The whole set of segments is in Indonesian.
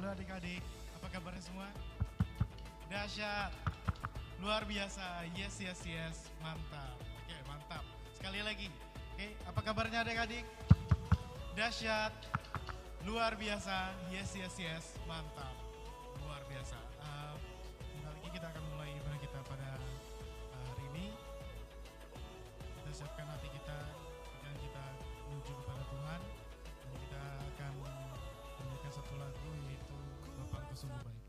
Halo adik-adik, apa kabarnya semua? Dahsyat, luar biasa, yes, yes, yes, mantap. Oke, mantap. Sekali lagi, oke, apa kabarnya adik-adik? Dahsyat, luar biasa, yes, yes, yes, mantap. Luar biasa. Bentar lagi kita akan mulai ibadah kita pada hari ini. Kita siapkan hati kita, dan kita menuju kepada Tuhan. Dan kita akan menyanyikan satu lagu, yaitu Bapa Engkau Sungguh Baik.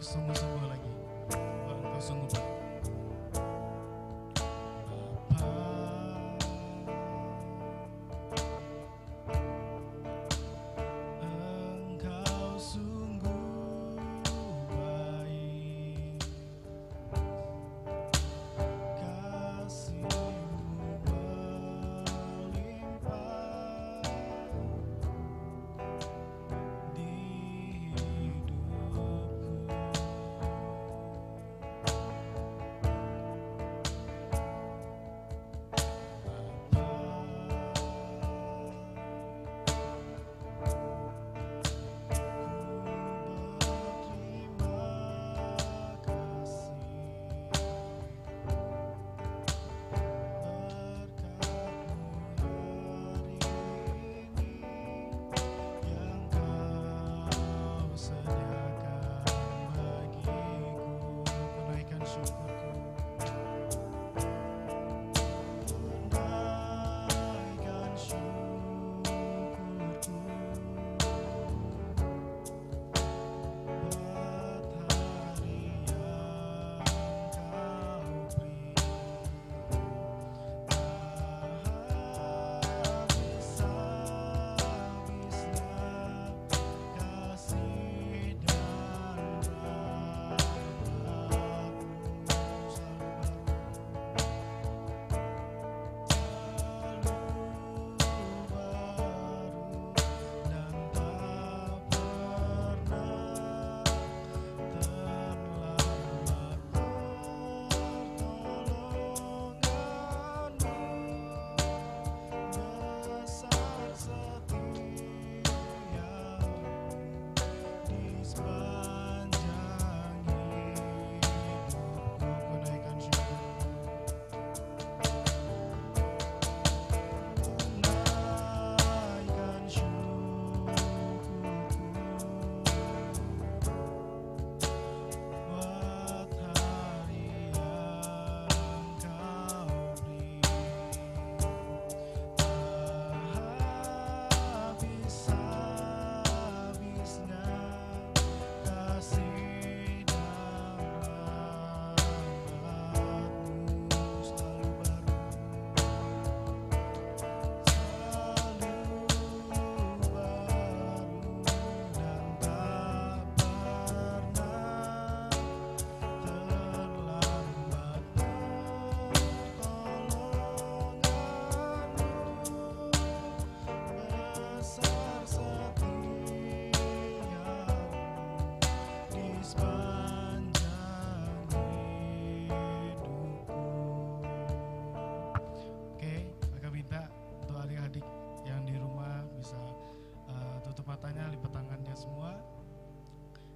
Sungguh-sungguh lagi, Engkau sungguh baik. Engkau sungguh baik, kasih-Mu melimpah di hidupku.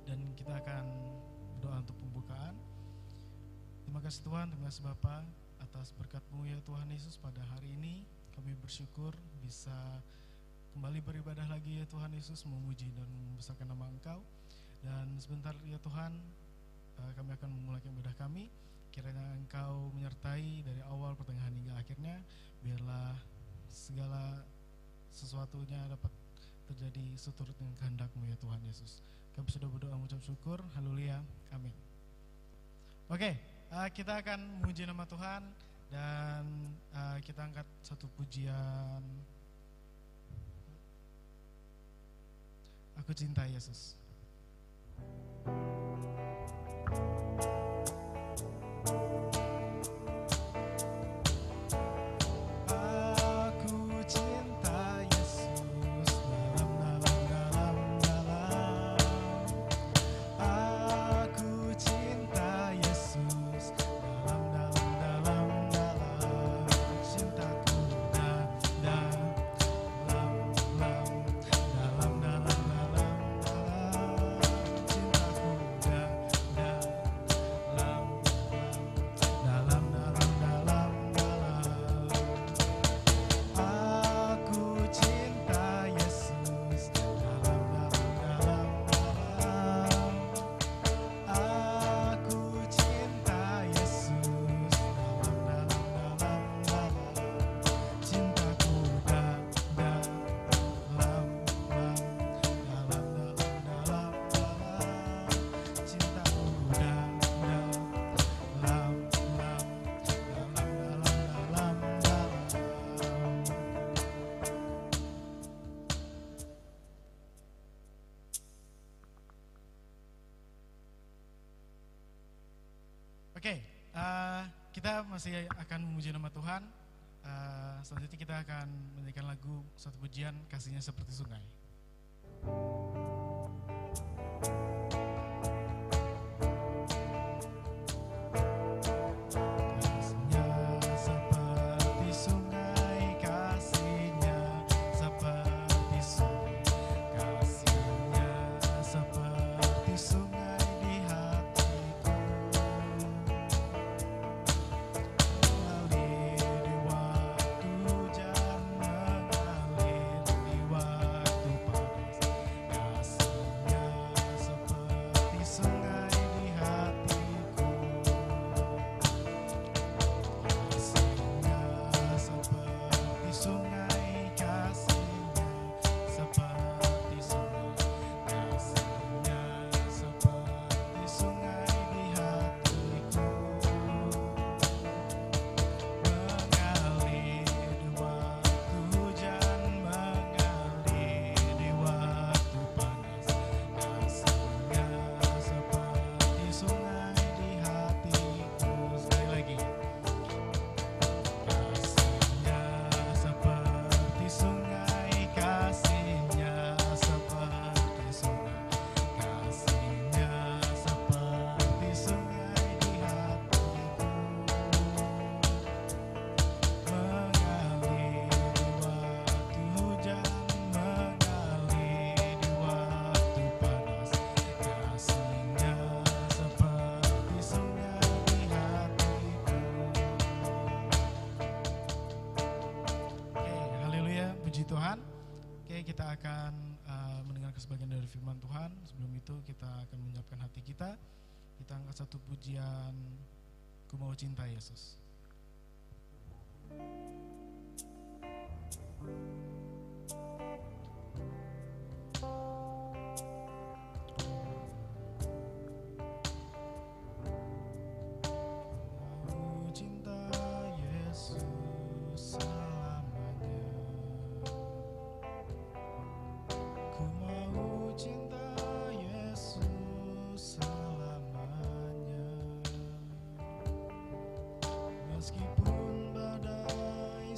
dan kita akan doa untuk pembukaan. Terima kasih Tuhan, terima kasih Bapa atas berkat-Mu ya Tuhan Yesus. Pada hari ini kami bersyukur bisa kembali beribadah lagi ya Tuhan Yesus, memuji dan membesarkan nama Engkau. Dan sebentar ya Tuhan, kami akan memulai ibadah kami. Kiranya Engkau menyertai dari awal, pertengahan hingga akhirnya. Biarlah segala sesuatunya dapat terjadi seturut dengan kehendak-Mu ya Tuhan Yesus. Kami sudah berdoa mengucap syukur, haleluya, amin. Oke, kita akan memuji nama Tuhan dan kita angkat satu pujian, Aku Cinta Yesus. Oke, kita masih akan memuji nama Tuhan. Selanjutnya kita akan menyanyikan lagu satu pujian, Kasihnya Seperti Sungai. Tuhan. Oke, kita akan mendengarkan sebagian dari firman Tuhan. Sebelum itu kita akan menyiapkan hati kita. Kita angkat satu pujian, Ku Mau Cinta Yesus. Meskipun badai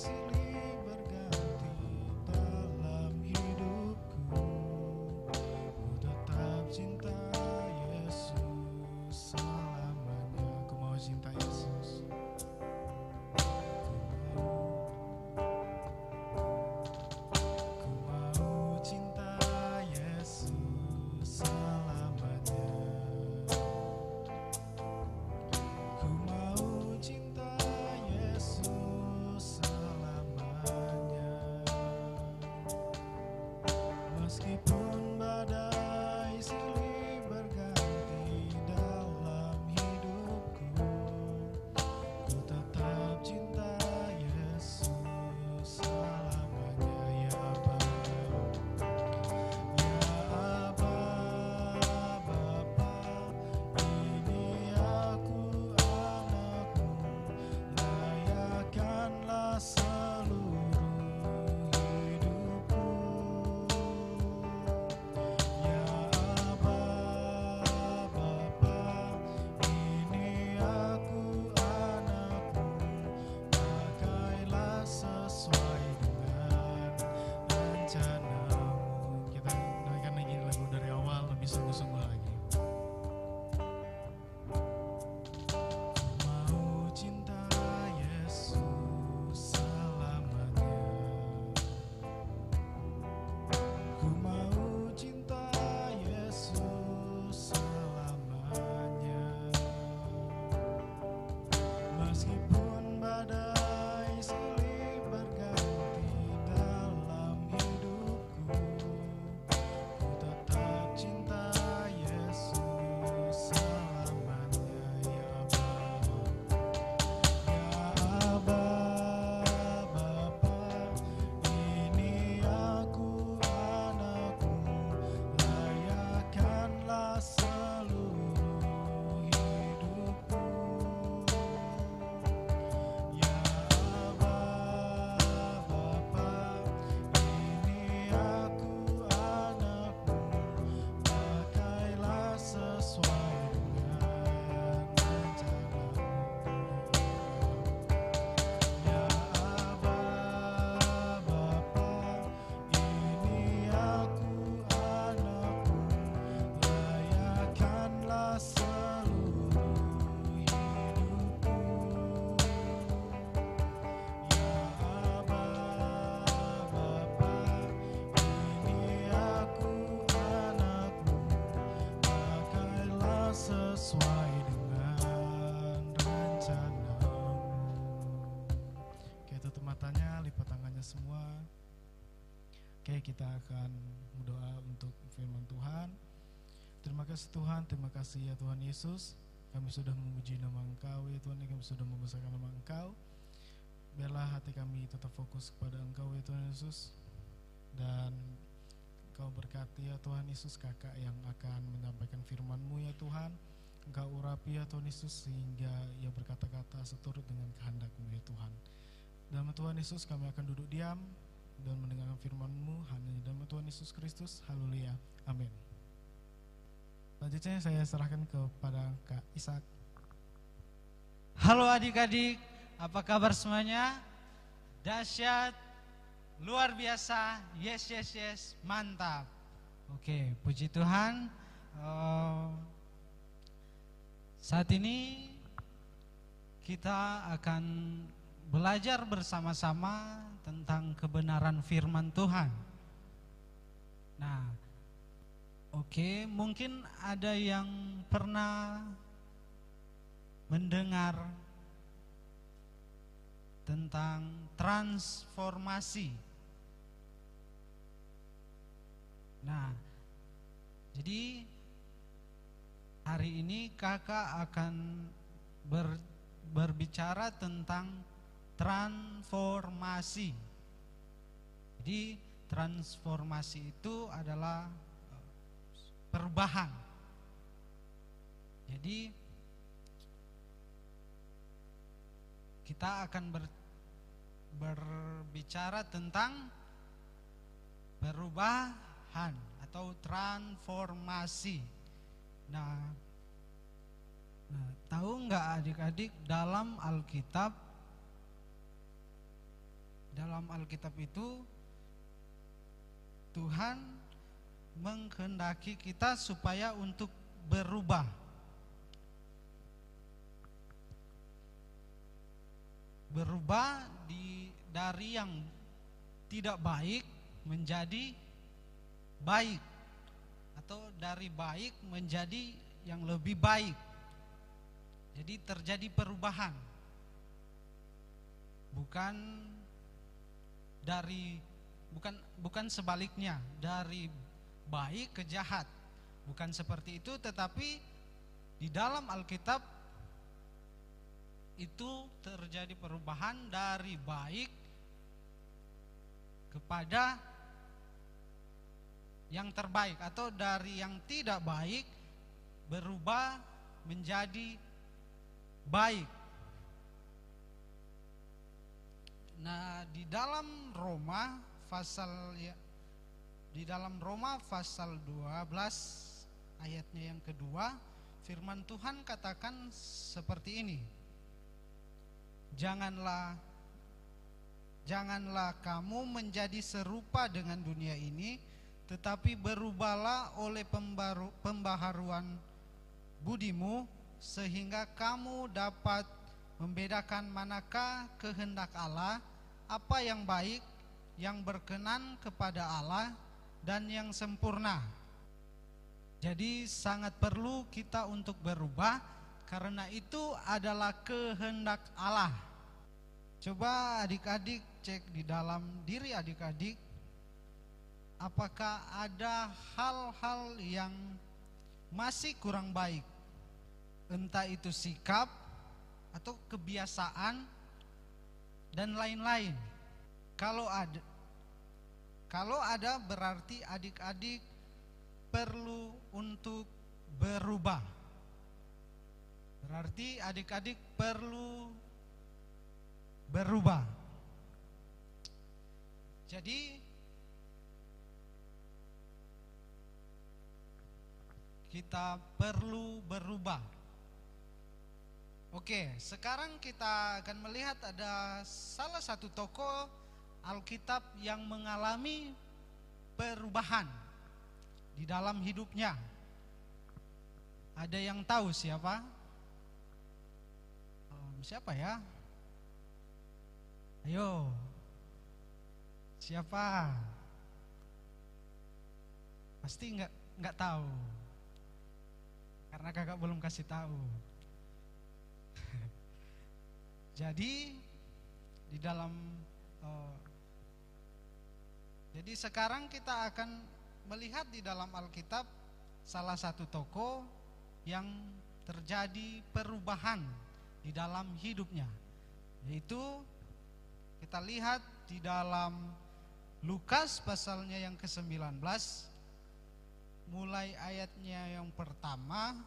Oke, kita akan berdoa untuk firman Tuhan. Terima kasih Tuhan, terima kasih ya Tuhan Yesus. Kami sudah memuji nama Engkau ya Tuhan, kami sudah membesarkan nama Engkau. Biarlah hati kami tetap fokus kepada Engkau ya Tuhan Yesus. Dan Engkau berkati ya Tuhan Yesus kakak yang akan menyampaikan firman-Mu ya Tuhan. Engkau urapi ya Tuhan Yesus sehingga ia berkata-kata seturut dengan kehendak-Mu ya Tuhan. Dalam Tuhan Yesus kami akan duduk diam dan mendengarkan firman-Mu hanya dalam Tuhan Yesus Kristus. Haleluya. Amin. Selanjutnya saya serahkan kepada Kak Ishak. Halo adik-adik, apa kabar semuanya? Dahsyat, luar biasa, yes, mantap. Oke, puji Tuhan. Saat ini kita akan belajar bersama-sama tentang kebenaran firman Tuhan. Nah, oke, mungkin ada yang pernah mendengar tentang transformasi. Nah, jadi hari ini kakak akan berbicara tentang transformasi. Jadi transformasi itu adalah perubahan. Jadi kita akan berbicara tentang perubahan atau transformasi. Nah, tahu nggak adik-adik, dalam Alkitab itu Tuhan menghendaki kita supaya untuk berubah. Berubah dari yang tidak baik menjadi baik, atau dari baik menjadi yang lebih baik. Jadi terjadi perubahan. Bukan sebaliknya, dari baik ke jahat. Bukan seperti itu, tetapi di dalam Alkitab itu terjadi perubahan dari baik kepada yang terbaik, atau dari yang tidak baik berubah menjadi baik. Nah, di dalam Roma pasal 12 ayatnya yang kedua, firman Tuhan katakan seperti ini. Janganlah kamu menjadi serupa dengan dunia ini, tetapi berubahlah oleh pembaharuan budimu, sehingga kamu dapat membedakan manakah kehendak Allah, apa yang baik, yang berkenan kepada Allah, dan yang sempurna. Jadi sangat perlu kita untuk berubah, karena itu adalah kehendak Allah. Coba adik-adik cek di dalam diri adik-adik, apakah ada hal-hal yang masih kurang baik, entah itu sikap atau kebiasaan dan lain-lain. Kalau ada berarti adik-adik perlu untuk berubah. Berarti adik-adik perlu berubah. Jadi kita perlu berubah. Oke, sekarang kita akan melihat ada salah satu tokoh Alkitab yang mengalami perubahan di dalam hidupnya. Ada yang tahu siapa? Siapa ya? Ayo, siapa? Pasti nggak tahu, karena kakak belum kasih tahu. Jadi di dalam Jadi sekarang kita akan melihat di dalam Alkitab salah satu tokoh yang terjadi perubahan di dalam hidupnya. Yaitu kita lihat di dalam Lukas pasalnya yang ke-19, mulai ayatnya yang pertama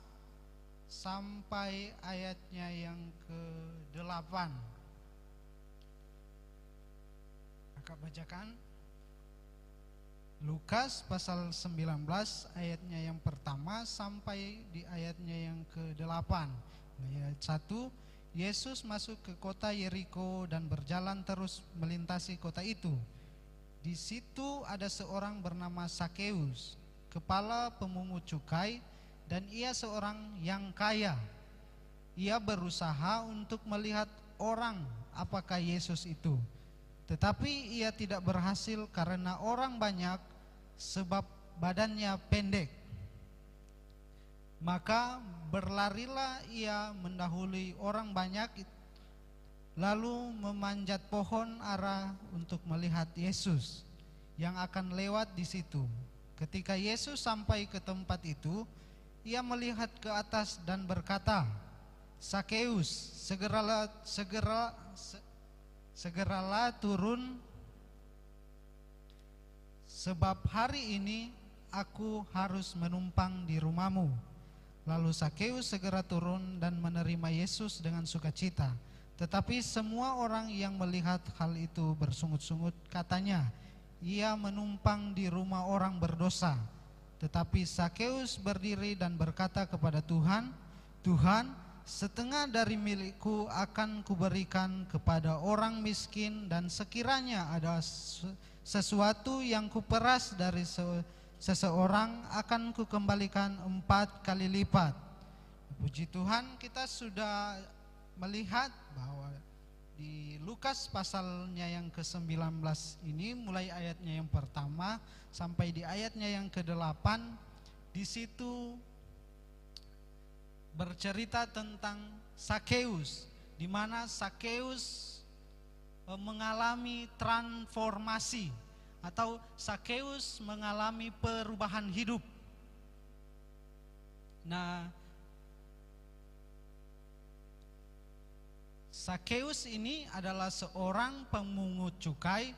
sampai ayatnya yang ke-8. Kakak bacakan. Lukas pasal 19 ayatnya yang pertama sampai di ayatnya yang ke-8. Ayat 1, Yesus masuk ke kota Yeriko dan berjalan terus melintasi kota itu. Di situ ada seorang bernama Sakeus, kepala pemungut cukai, dan ia seorang yang kaya. Ia berusaha untuk melihat orang apakah Yesus itu, tetapi ia tidak berhasil karena orang banyak, sebab badannya pendek. Maka berlarilah ia mendahului orang banyak, lalu memanjat pohon ara untuk melihat Yesus yang akan lewat di situ. Ketika Yesus sampai ke tempat itu, ia melihat ke atas dan berkata, Sakeus, segeralah turun, sebab hari ini aku harus menumpang di rumahmu. Lalu Sakeus segera turun dan menerima Yesus dengan sukacita. Tetapi semua orang yang melihat hal itu bersungut-sungut, katanya, ia menumpang di rumah orang berdosa. Tetapi Sakeus berdiri dan berkata kepada Tuhan, Tuhan, setengah dari milikku akan kuberikan kepada orang miskin, dan sekiranya ada sesuatu yang kuperas dari seseorang akan kukembalikan 4 kali lipat. Puji Tuhan, kita sudah melihat bahwa di Lukas pasalnya yang ke-19 ini, mulai ayatnya yang pertama sampai di ayatnya yang ke-8, di situ bercerita tentang Sakeus, di mana Sakeus mengalami transformasi, atau Sakeus mengalami perubahan hidup. Nah, Sakeus ini adalah seorang pemungut cukai,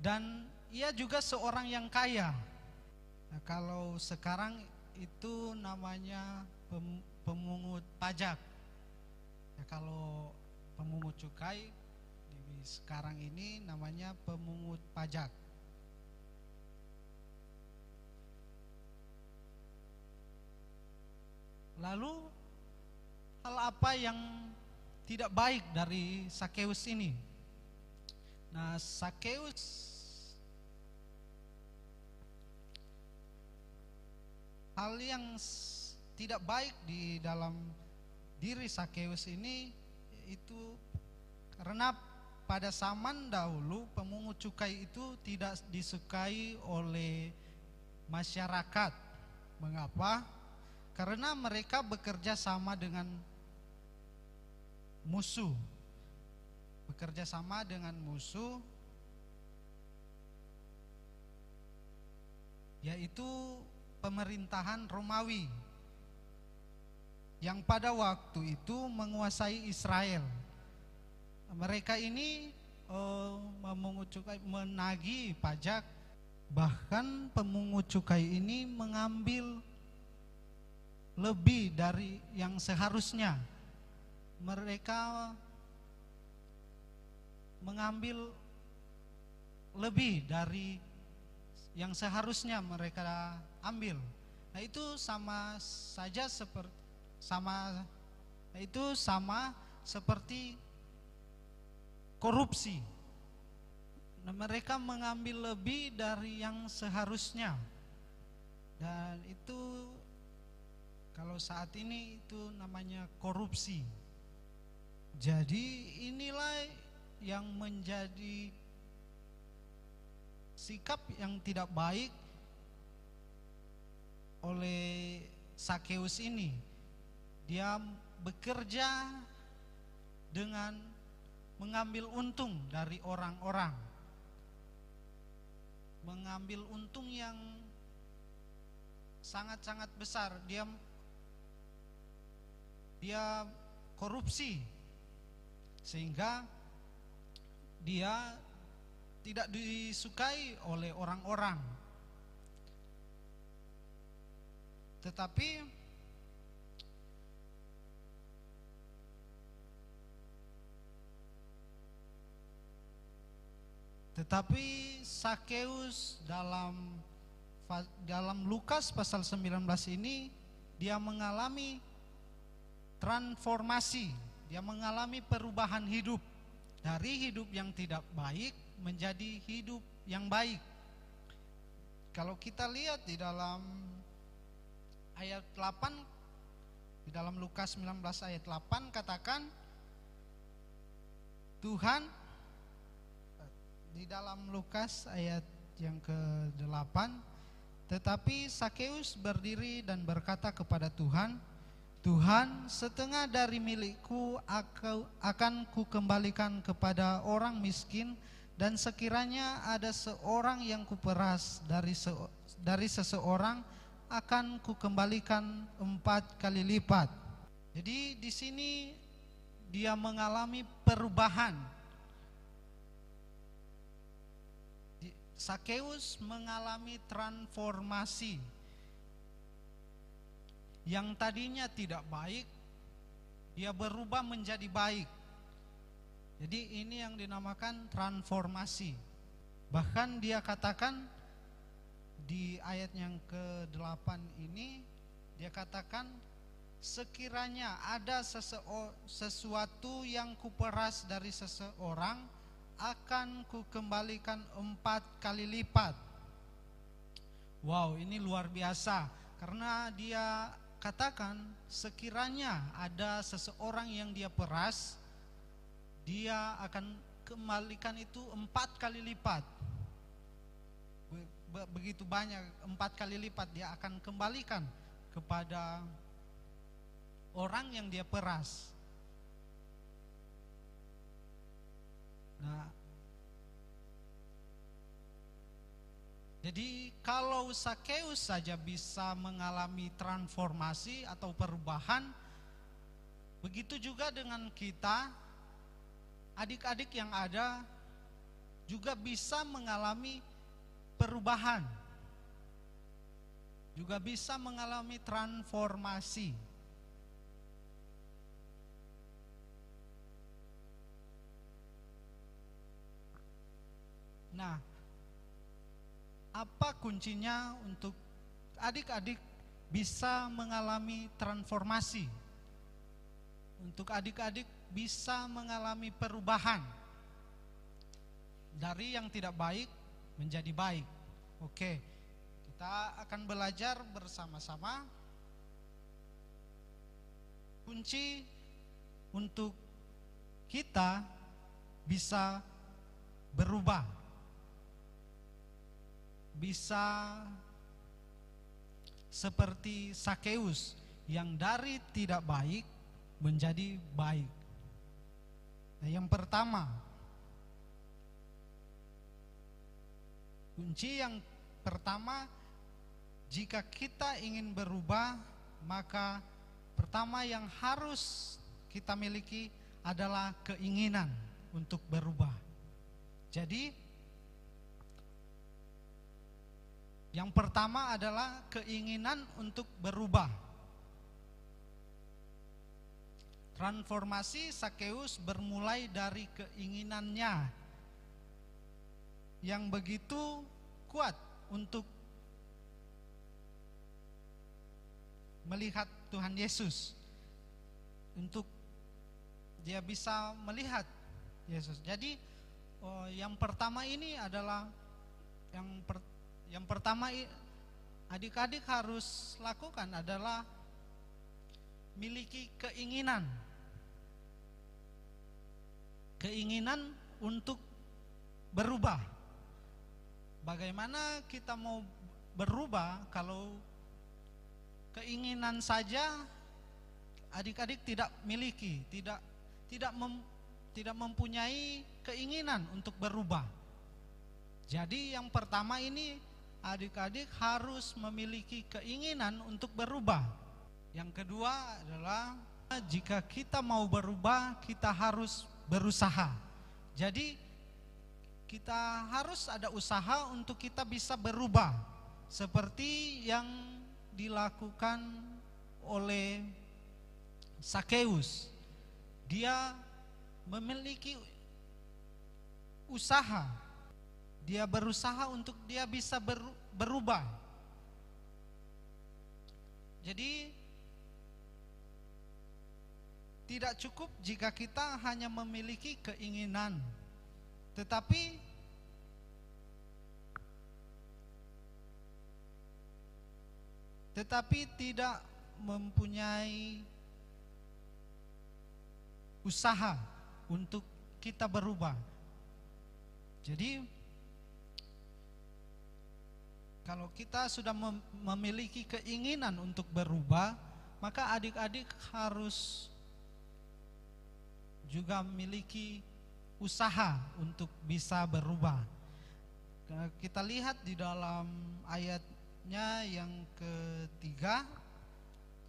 dan ia juga seorang yang kaya. Nah, kalau sekarang itu namanya pemungut pajak. Ya, kalau pemungut cukai sekarang ini namanya pemungut pajak. Lalu hal apa yang tidak baik dari Sakeus ini? Nah, Sakeus, hal yang tidak baik di dalam diri Sakeus ini itu karena pada zaman dahulu pemungut cukai itu tidak disukai oleh masyarakat. Mengapa? Karena mereka bekerja sama dengan musuh. Bekerja sama dengan musuh, yaitu pemerintahan Romawi yang pada waktu itu menguasai Israel. Mereka ini memungut cukai, menagih pajak, bahkan pemungut cukai ini mengambil lebih dari yang seharusnya. Mereka mengambil lebih dari yang seharusnya mereka ambil. Nah, itu sama seperti korupsi. Nah, mereka mengambil lebih dari yang seharusnya, dan itu kalau saat ini itu namanya korupsi. Jadi inilah yang menjadi sikap yang tidak baik oleh Sakeus ini. Dia bekerja dengan mengambil untung dari orang-orang. mengambil untung yang sangat-sangat besar. Dia korupsi sehingga dia tidak disukai oleh orang-orang. Tetapi Sakeus dalam Lukas pasal 19 ini dia mengalami transformasi, dia mengalami perubahan hidup dari hidup yang tidak baik menjadi hidup yang baik. Kalau kita lihat di dalam ayat 8, di dalam Lukas 19 ayat 8 katakan Tuhan, di dalam Lukas ayat yang ke-8, tetapi Sakeus berdiri dan berkata kepada Tuhan, Tuhan, setengah dari milikku akan kukembalikan kepada orang miskin, dan sekiranya ada seorang yang kuperas dari seseorang, akan kukembalikan 4 kali lipat. Jadi di sini dia mengalami perubahan. Sakeus mengalami transformasi. Yang tadinya tidak baik, dia berubah menjadi baik. Jadi ini yang dinamakan transformasi. Bahkan dia katakan di ayat yang ke-8 ini, dia katakan sekiranya ada sesuatu yang kuperas dari seseorang, akan kukembalikan 4 kali lipat. Wow, ini luar biasa. Karena dia katakan sekiranya ada seseorang yang dia peras, dia akan kembalikan itu 4 kali lipat. Begitu banyak, 4 kali lipat dia akan kembalikan kepada orang yang dia peras. Nah, jadi kalau Sakeus saja bisa mengalami transformasi atau perubahan, begitu juga dengan kita, adik-adik yang ada juga bisa mengalami perubahan, juga bisa mengalami transformasi. Nah, apa kuncinya untuk adik-adik bisa mengalami transformasi? Untuk adik-adik bisa mengalami perubahan dari yang tidak baik menjadi baik. Oke, kita akan belajar bersama-sama kunci untuk kita bisa berubah, bisa seperti Sakeus yang dari tidak baik menjadi baik. Nah, yang pertama, kunci yang pertama, jika kita ingin berubah, maka pertama yang harus kita miliki adalah keinginan untuk berubah. Jadi yang pertama adalah keinginan untuk berubah. Transformasi Sakeus bermulai dari keinginannya yang begitu kuat untuk melihat Tuhan Yesus, untuk dia bisa melihat Yesus. Jadi yang pertama ini adalah yang pertama adik-adik harus lakukan adalah miliki keinginan untuk berubah. Bagaimana kita mau berubah kalau keinginan saja adik-adik tidak miliki, tidak mempunyai keinginan untuk berubah. Jadi yang pertama ini adik-adik harus memiliki keinginan untuk berubah. Yang kedua adalah jika kita mau berubah, kita harus berusaha. Jadi kita harus ada usaha untuk kita bisa berubah, seperti yang dilakukan oleh Sakeus. Dia memiliki usaha, dia berusaha untuk dia bisa berubah. Jadi tidak cukup jika kita hanya memiliki keinginan, tetapi tidak mempunyai usaha untuk kita berubah. Jadi kalau kita sudah memiliki keinginan untuk berubah, maka adik-adik harus juga memiliki usaha untuk bisa berubah. Kita lihat di dalam ayatnya yang ketiga,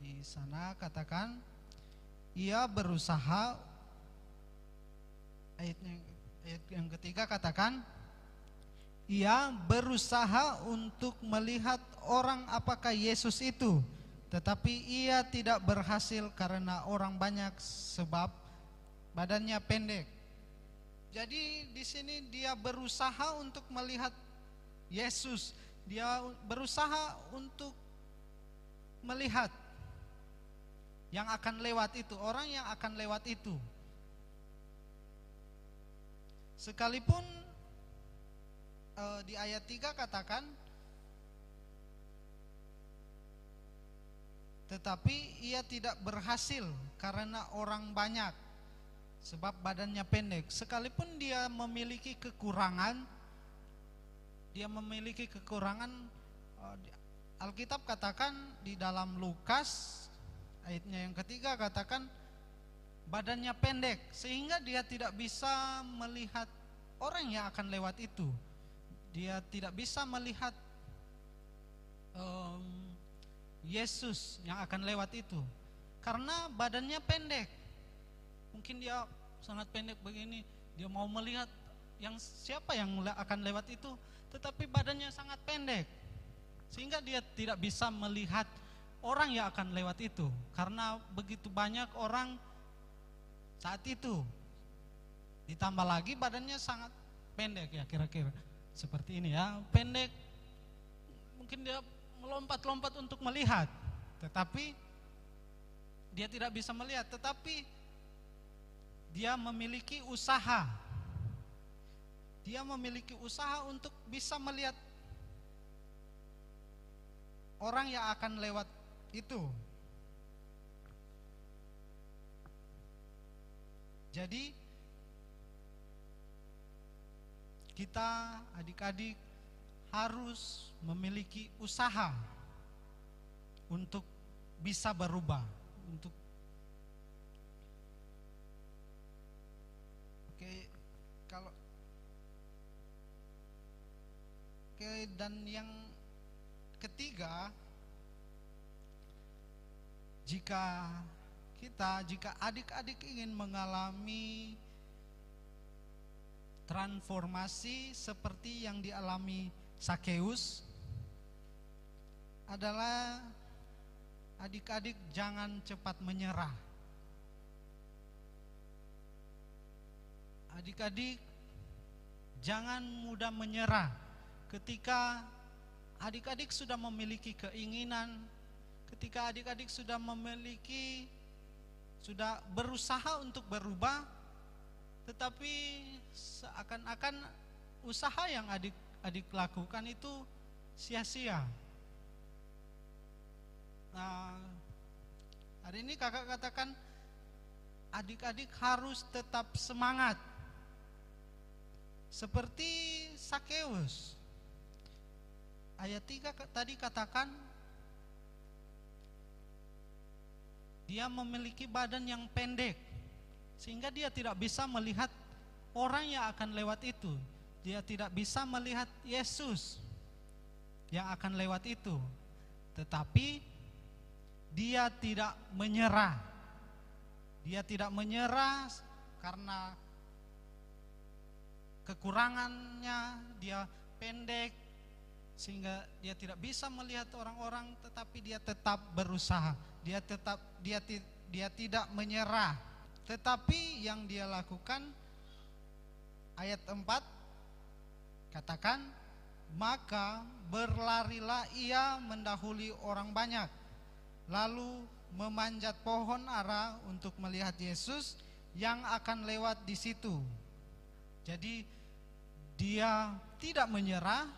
di sana katakan ia berusaha. Ayat yang ketiga katakan ia berusaha untuk melihat orang apakah Yesus itu, tetapi ia tidak berhasil karena orang banyak sebab badannya pendek. Jadi di sini dia berusaha untuk melihat Yesus. Dia berusaha untuk melihat yang akan lewat itu, orang yang akan lewat itu. Sekalipun di ayat 3 katakan, tetapi ia tidak berhasil karena orang banyak sebab badannya pendek. Sekalipun dia memiliki kekurangan, Alkitab katakan di dalam Lukas ayatnya yang ketiga katakan badannya pendek, sehingga dia tidak bisa melihat orang yang akan lewat itu. Dia tidak bisa melihat Yesus yang akan lewat itu karena badannya pendek. Mungkin dia sangat pendek begini, dia mau melihat yang siapa yang akan lewat itu, tetapi badannya sangat pendek, sehingga dia tidak bisa melihat orang yang akan lewat itu karena begitu banyak orang saat itu. Ditambah lagi badannya sangat pendek, ya kira-kira seperti ini ya, pendek. Mungkin dia melompat-lompat untuk melihat, tetapi dia tidak bisa melihat. Tetapi dia memiliki usaha. Dia memiliki usaha untuk bisa melihat orang yang akan lewat itu. Jadi kita adik-adik harus memiliki usaha untuk bisa berubah, untuk dan yang ketiga, jika adik-adik ingin mengalami transformasi seperti yang dialami Sakeus, adalah adik-adik jangan cepat menyerah. Adik-adik jangan mudah menyerah ketika adik-adik sudah memiliki keinginan, ketika adik-adik sudah berusaha untuk berubah, tetapi seakan-akan usaha yang adik-adik lakukan itu sia-sia. Nah, hari ini kakak katakan adik-adik harus tetap semangat seperti Sakeus. Ayat 3 tadi katakan dia memiliki badan yang pendek sehingga dia tidak bisa melihat orang yang akan lewat itu. dia tidak bisa melihat Yesus yang akan lewat itu. Tetapi dia tidak menyerah. Dia tidak menyerah karena kekurangannya, dia pendek sehingga dia tidak bisa melihat orang-orang, tetapi dia tetap berusaha. Dia tidak menyerah. Tetapi yang dia lakukan, ayat 4 katakan, maka berlarilah ia mendahului orang banyak, lalu memanjat pohon ara untuk melihat Yesus yang akan lewat di situ. Jadi dia tidak menyerah,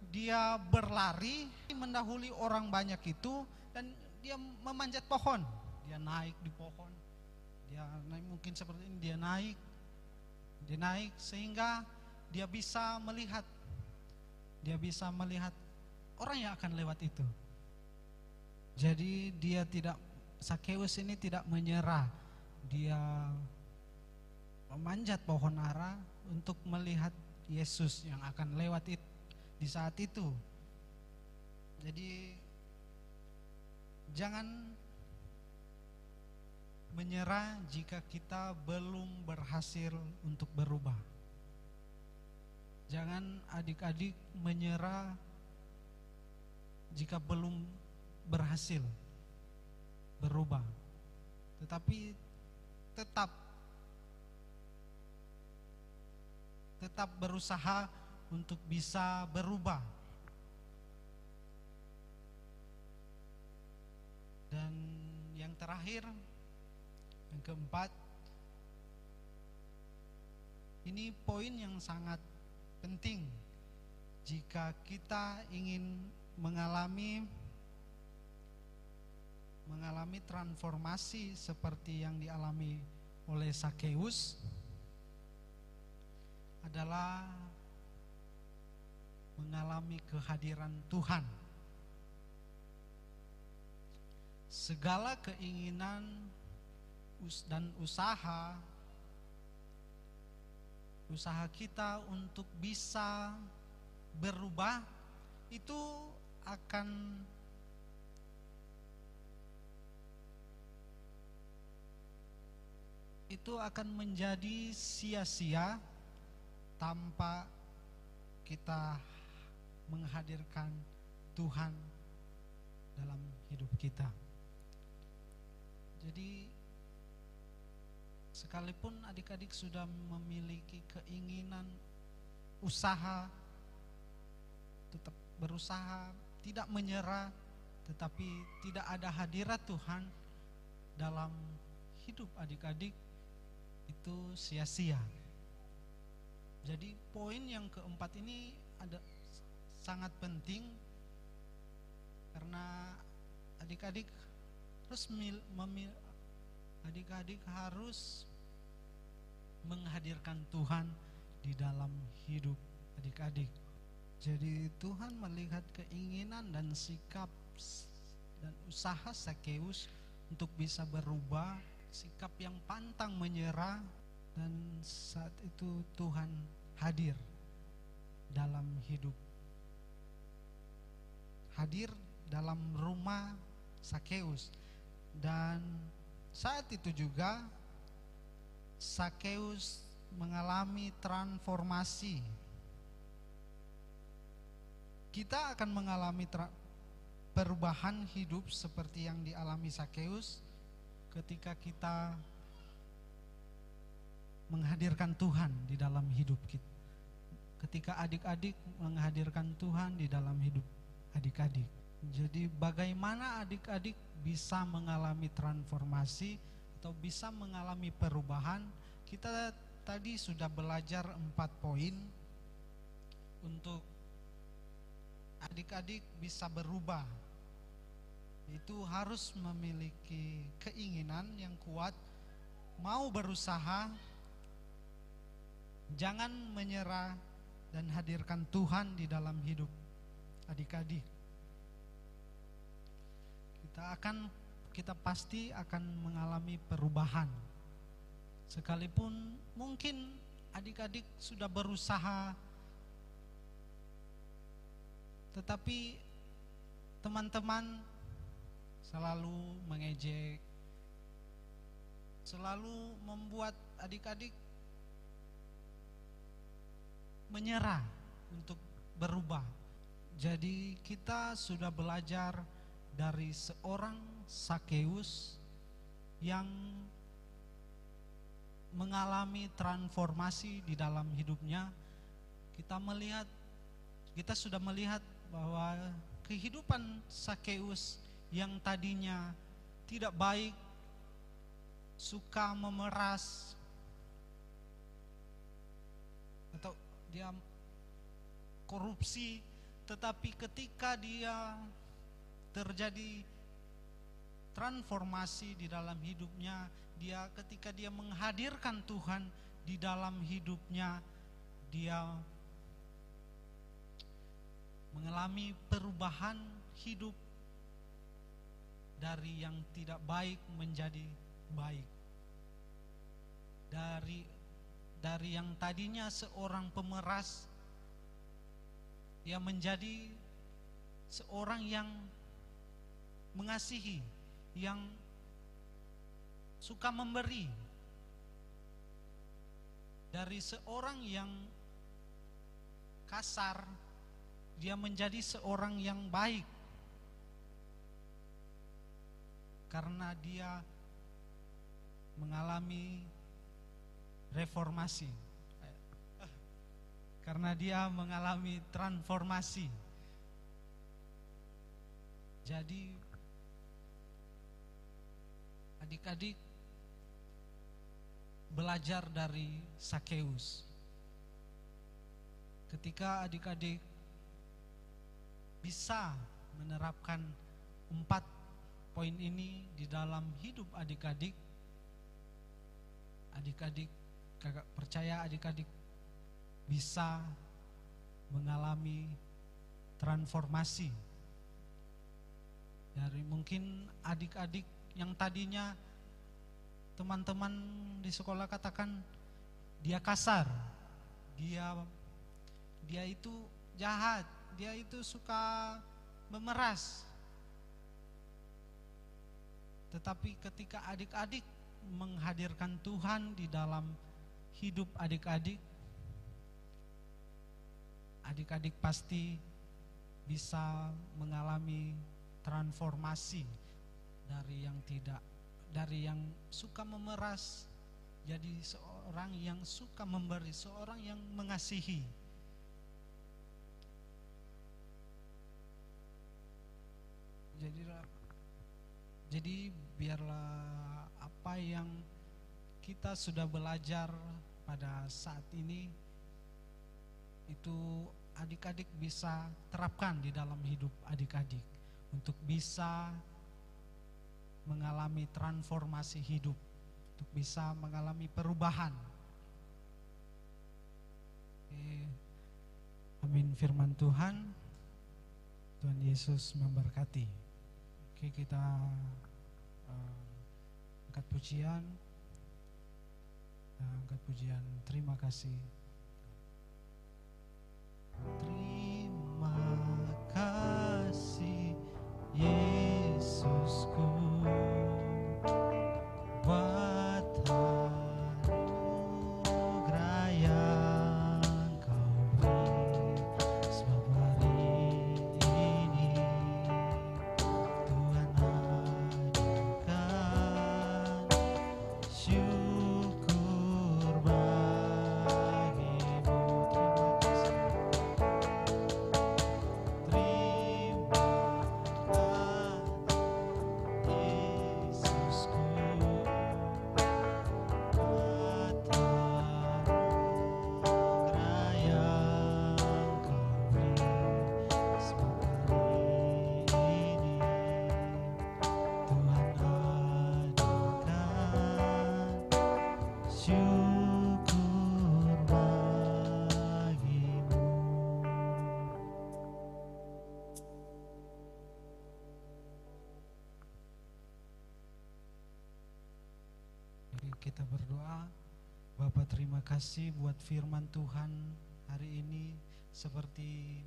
dia berlari mendahului orang banyak itu, dan dia memanjat pohon. Dia naik di pohon, dia naik mungkin seperti ini, dia naik sehingga dia bisa melihat orang yang akan lewat itu. Jadi Sakeus ini tidak menyerah, dia memanjat pohon ara untuk melihat Yesus yang akan lewat di saat itu. Jadi jangan menyerah jika kita belum berhasil untuk berubah. Jangan adik-adik menyerah jika belum berhasil berubah, tetapi tetap berusaha untuk bisa berubah. Dan yang terakhir, yang keempat, ini poin yang sangat penting jika kita ingin mengalami transformasi seperti yang dialami oleh Sakeus, adalah mengalami kehadiran Tuhan. Segala keinginan dan usaha kita untuk bisa berubah itu akan menjadi sia-sia tanpa kita menghadirkan Tuhan dalam hidup kita. Jadi sekalipun adik-adik sudah memiliki keinginan, usaha, tetap berusaha, tidak menyerah, tetapi tidak ada hadirat Tuhan dalam hidup adik-adik, itu sia-sia. Jadi poin yang keempat ini sangat penting, karena adik-adik harus menghadirkan Tuhan di dalam hidup adik-adik. Jadi Tuhan melihat keinginan dan sikap dan usaha Sakeus untuk bisa berubah, sikap yang pantang menyerah, dan saat itu Tuhan hadir dalam hidup, hadir dalam rumah Sakeus. Dan saat itu juga Sakeus mengalami transformasi. Kita akan mengalami perubahan hidup seperti yang dialami Sakeus ketika kita menghadirkan Tuhan di dalam hidup kita. Ketika adik-adik menghadirkan Tuhan di dalam hidup adik-adik. Jadi bagaimana adik-adik bisa mengalami transformasi atau bisa mengalami perubahan? Kita tadi sudah belajar 4 poin untuk adik-adik bisa berubah. Itu harus memiliki keinginan yang kuat, mau berusaha, jangan menyerah, dan hadirkan Tuhan di dalam hidup adik-adik. Kita pasti akan mengalami perubahan. Sekalipun mungkin adik-adik sudah berusaha Tetapi teman-teman selalu mengejek, selalu membuat adik-adik menyerah untuk berubah. Jadi kita sudah belajar dari seorang Sakeus yang mengalami transformasi di dalam hidupnya. Kita sudah melihat bahwa kehidupan Sakeus yang tadinya tidak baik, suka memeras, atau dia korupsi, tetapi ketika dia terjadi transformasi di dalam hidupnya, ketika dia menghadirkan Tuhan di dalam hidupnya, dia mengalami perubahan hidup dari yang tidak baik menjadi baik. Dari yang tadinya seorang pemeras, dia menjadi seorang yang mengasihi, yang suka memberi. Dari seorang yang kasar, dia menjadi seorang yang baik karena dia mengalami reformasi, karena dia mengalami transformasi. Jadi adik-adik belajar dari Sakeus. Ketika adik-adik bisa menerapkan 4 poin ini di dalam hidup adik-adik, kakak percaya adik-adik bisa mengalami transformasi. Dari mungkin adik-adik yang tadinya teman-teman di sekolah katakan dia kasar, dia itu jahat, dia itu suka memeras. Tetapi ketika adik-adik menghadirkan Tuhan di dalam hidup adik-adik pasti bisa mengalami transformasi dari yang suka memeras jadi seorang yang suka memberi, seorang yang mengasihi. Jadi biarlah apa yang kita sudah belajar pada saat ini itu adik-adik bisa terapkan di dalam hidup adik-adik untuk bisa mengalami transformasi hidup, untuk bisa mengalami perubahan. Amin firman Tuhan. Tuhan Yesus memberkati. Oke, kita angkat pujian. Terima kasih. Terima kasih Yesusku buat anugerah yang Kau beri, sebab hari ini Tuhan hadirkan syukur bagimu. Kita berdoa. Bapa, terima kasih buat firman Tuhan hari ini, seperti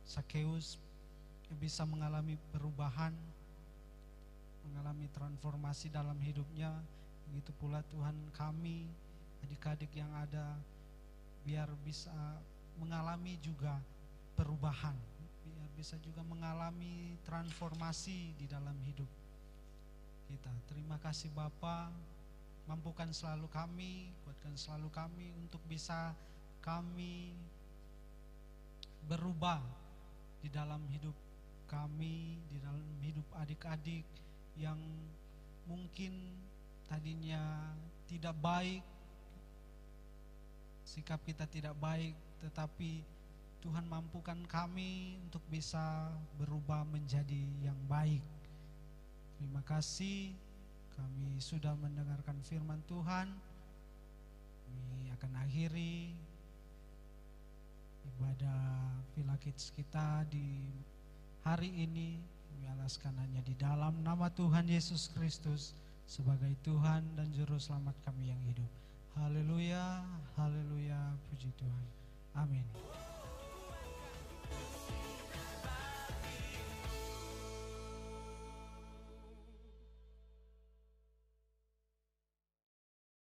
Sakeus bisa mengalami perubahan, mengalami transformasi dalam hidupnya. Begitu pula Tuhan, kami adik-adik yang ada biar bisa mengalami juga perubahan, biar bisa juga mengalami transformasi di dalam hidup kita. Terima kasih Bapa, mampukan selalu kami, kuatkan selalu kami untuk bisa kami berubah di dalam hidup kami, di dalam hidup adik-adik yang mungkin tadinya tidak baik, sikap kita tidak baik, tetapi Tuhan mampukan kami untuk bisa berubah menjadi yang baik. Terima kasih, kami sudah mendengarkan firman Tuhan. Kami akan akhiri ibadah Villa Kids kita di hari ini. Kami alaskan hanya di dalam nama Tuhan Yesus Kristus sebagai Tuhan dan Juru Selamat kami yang hidup. Haleluya, haleluya, puji Tuhan. Amin.